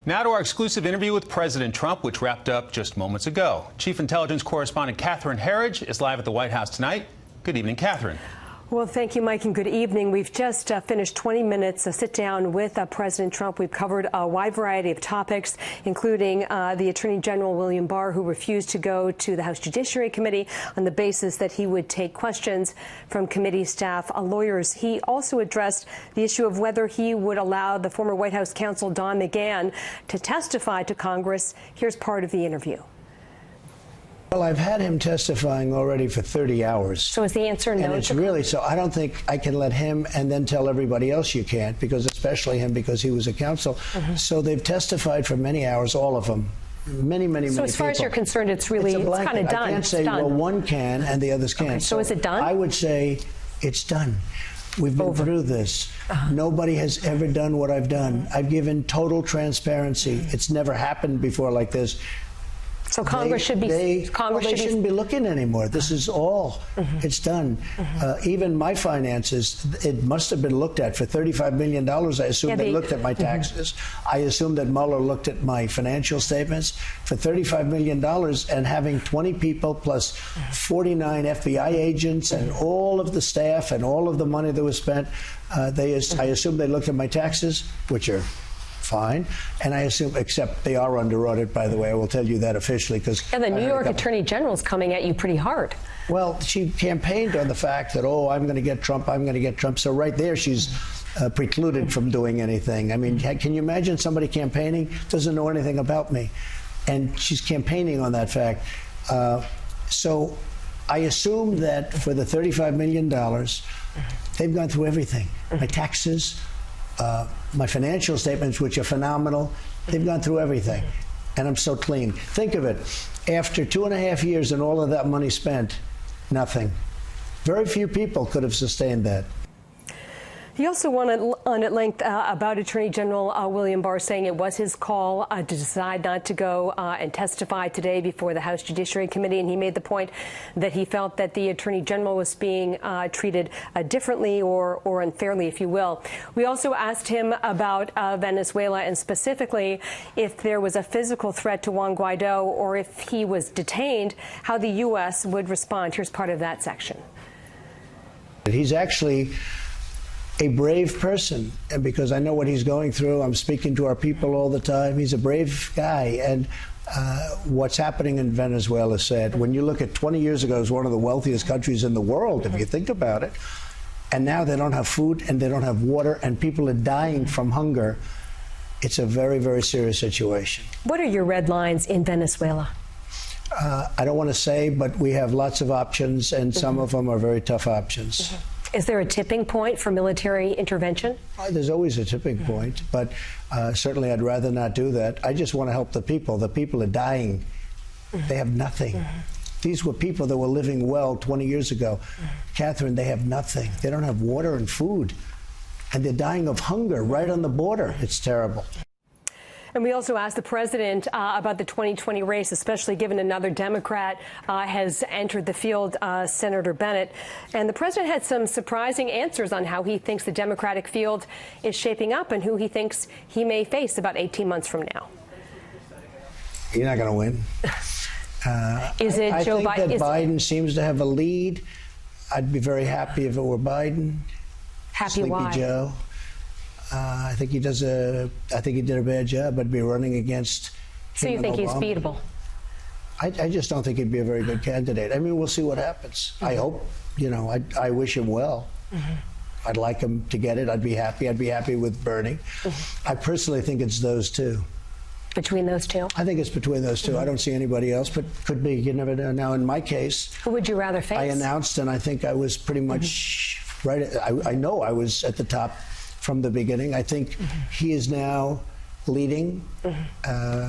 Now to our exclusive interview with President Trump, which wrapped up just moments ago. Chief Intelligence Correspondent Catherine Herridge is live at the White House tonight. Good evening, Catherine. Well, thank you, Mike, and good evening. We've just finished 20 minutes sit down with President Trump. We've covered a wide variety of topics, including the Attorney General William Barr, who refused to go to the House Judiciary Committee on the basis that he would take questions from committee staff lawyers. He also addressed the issue of whether he would allow the former White House counsel Don McGahn to testify to Congress. Here's part of the interview. Well, I've had him testifying already for 30 hours. So is the answer no? And it's really, so I don't think I can let him and then tell everybody else you can't, because especially him, because he was a counsel. So they've testified for many hours, all of them. Many people. So as far as you're concerned, it's really, it's kind of done. I can't say, well, one can and the others can't. Okay, so is it done? I would say it's done. We've been through this. Nobody has ever done what I've done. I've given total transparency. It's never happened before like this. So Congress should be. They shouldn't be looking anymore. This is all. It's done. Even my finances, it must have been looked at for $35 million. I assume they looked at my taxes. I assume that Mueller looked at my financial statements for $35 million, and having 20 people plus 49 FBI agents and all of the staff and all of the money that was spent. I assume they looked at my taxes, which are fine, and I assume, except they are under audit, by the way. I will tell you that officially, because the New York Attorney General's coming at you pretty hard. Well, she campaigned on the fact that, oh, I'm going to get Trump, I'm going to get Trump. So right there, she's precluded from doing anything. I mean, can you imagine somebody campaigning, doesn't know anything about me, and she's campaigning on that fact? So I assume that for the $35 million, they've gone through everything. My taxes, my financial statements, which are phenomenal, they've gone through everything. And I'm so clean. Think of it. After 2.5 years and all of that money spent, nothing. Very few people could have sustained that. He also went on at length about Attorney General William Barr, saying it was his call to decide not to go and testify today before the House Judiciary Committee. And he made the point that he felt that the Attorney General was being treated differently or unfairly, if you will. We also asked him about Venezuela, and specifically if there was a physical threat to Juan Guaido or if he was detained, how the U.S. would respond. Here's part of that section. He's actually a brave person, and because I know what he's going through, I'm speaking to our people all the time. He's a brave guy, and what's happening in Venezuela is sad. When you look at 20 years ago, it was one of the wealthiest countries in the world, if you think about it, and now they don't have food and they don't have water, and people are dying from hunger. It's a very, very serious situation. What are your red lines in Venezuela? I don't want to say, but we have lots of options, and some of them are very tough options. Is there a tipping point for military intervention? There's always a tipping point, but certainly I'd rather not do that. I just want to help the people. The people are dying. They have nothing. These were people that were living well 20 years ago. Catherine, they have nothing. They don't have water and food, and they're dying of hunger right on the border. It's terrible. And we also asked the president about the 2020 race, especially given another Democrat has entered the field, Senator Bennett. And the president had some surprising answers on how he thinks the Democratic field is shaping up and who he thinks he may face about 18 months from now. You're not going to win. Is it Joe Biden? I think that Biden seems to have a lead. I'd be very happy if it were Biden. Happy Sleepy why? Joe. I think he did a bad job. I'd be running against him. So you think he's beatable? I just don't think he'd be a very good candidate. I mean, we'll see what happens. I hope, you know, I wish him well. I'd like him to get it. I'd be happy. I'd be happy with Bernie. I personally think it's those two. Between those two? I think it's between those two. I don't see anybody else, but could be. You never know. Now, in my case, who would you rather face? I announced, and I think I was pretty much right. I know I was at the top from the beginning. I think he is now leading.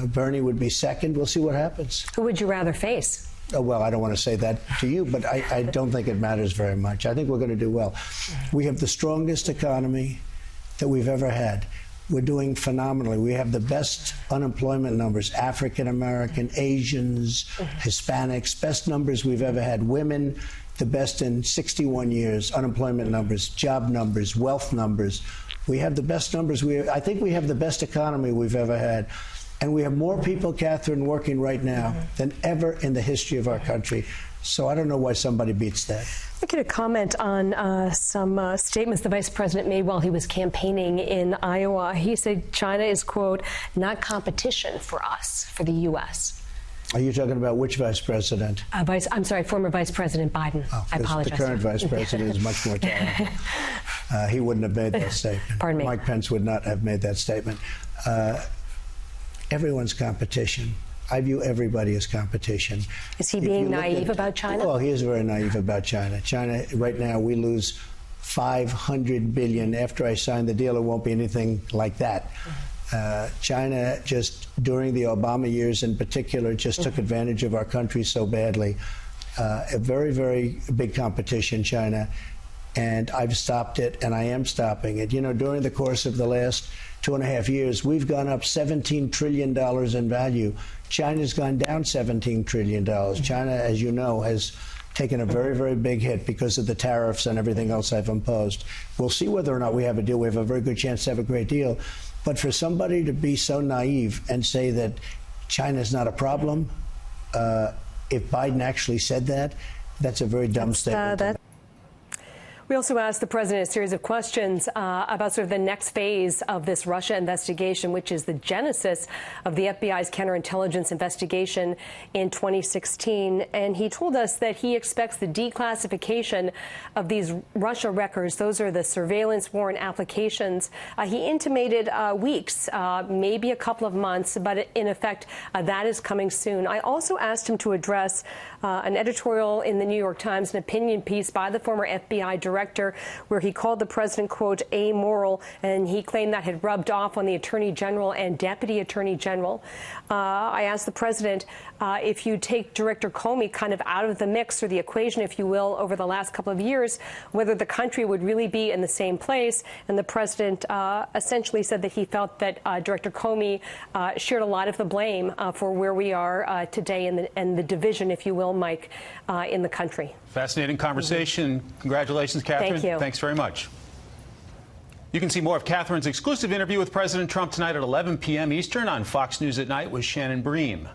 Bernie would be second. We'll see what happens. Who would you rather face? Oh, well, I don't want to say that to you, but I don't think it matters very much. I think we're going to do well. We have the strongest economy that we've ever had. We're doing phenomenally. We have the best unemployment numbers, African American, Asians, Hispanics, best numbers we've ever had. Women, the best in 61 years, unemployment numbers, job numbers, wealth numbers. We have the best numbers. I think we have the best economy we've ever had. And we have more people, Catherine, working right now than ever in the history of our country. So I don't know why somebody beats that. I'd like you to comment on some statements the vice president made while he was campaigning in Iowa. He said China is, quote, not competition for us, for the U.S. Are you talking about which vice president? I'm sorry, former Vice President Biden. Oh, I apologize. The current vice president is much more talented. He wouldn't have made that statement. Pardon me. Mike Pence would not have made that statement. Everyone's competition. I view everybody as competition. Is he being naive about China? Well, he is very naive about China. China, right now, we lose $500 billion. After I sign the deal, it won't be anything like that. China, just during the Obama years in particular, just took advantage of our country so badly. A very, very big competition, China. And I've stopped it, and I am stopping it. You know, during the course of the last 2.5 years, we've gone up $17 trillion in value. China's gone down $17 trillion. China, as you know, has taken a very, very big hit because of the tariffs and everything else I've imposed. We'll see whether or not we have a deal. We have a very good chance to have a great deal. But for somebody to be so naive and say that China's not a problem, if Biden actually said that, that's a very dumb statement. We also asked the president a series of questions about sort of the next phase of this Russia investigation, which is the genesis of the FBI's counterintelligence investigation in 2016. And he told us that he expects the declassification of these Russia records. Those are the surveillance warrant applications. He intimated weeks, maybe a couple of months, but in effect, that is coming soon. I also asked him to address an editorial in the New York Times, an opinion piece by the former FBI director, where he called the president, quote, amoral, and he claimed that had rubbed off on the attorney general and deputy attorney general. I asked the president if you take Director Comey kind of out of the mix or the equation, if you will, over the last couple of years, whether the country would really be in the same place. And the president essentially said that he felt that Director Comey shared a lot of the blame for where we are today and the division, if you will, Mike, in the country. Fascinating conversation. Congratulations, Catherine. Thank you. Thanks very much. You can see more of Catherine's exclusive interview with President Trump tonight at 11 p.m. Eastern on Fox News at Night with Shannon Bream.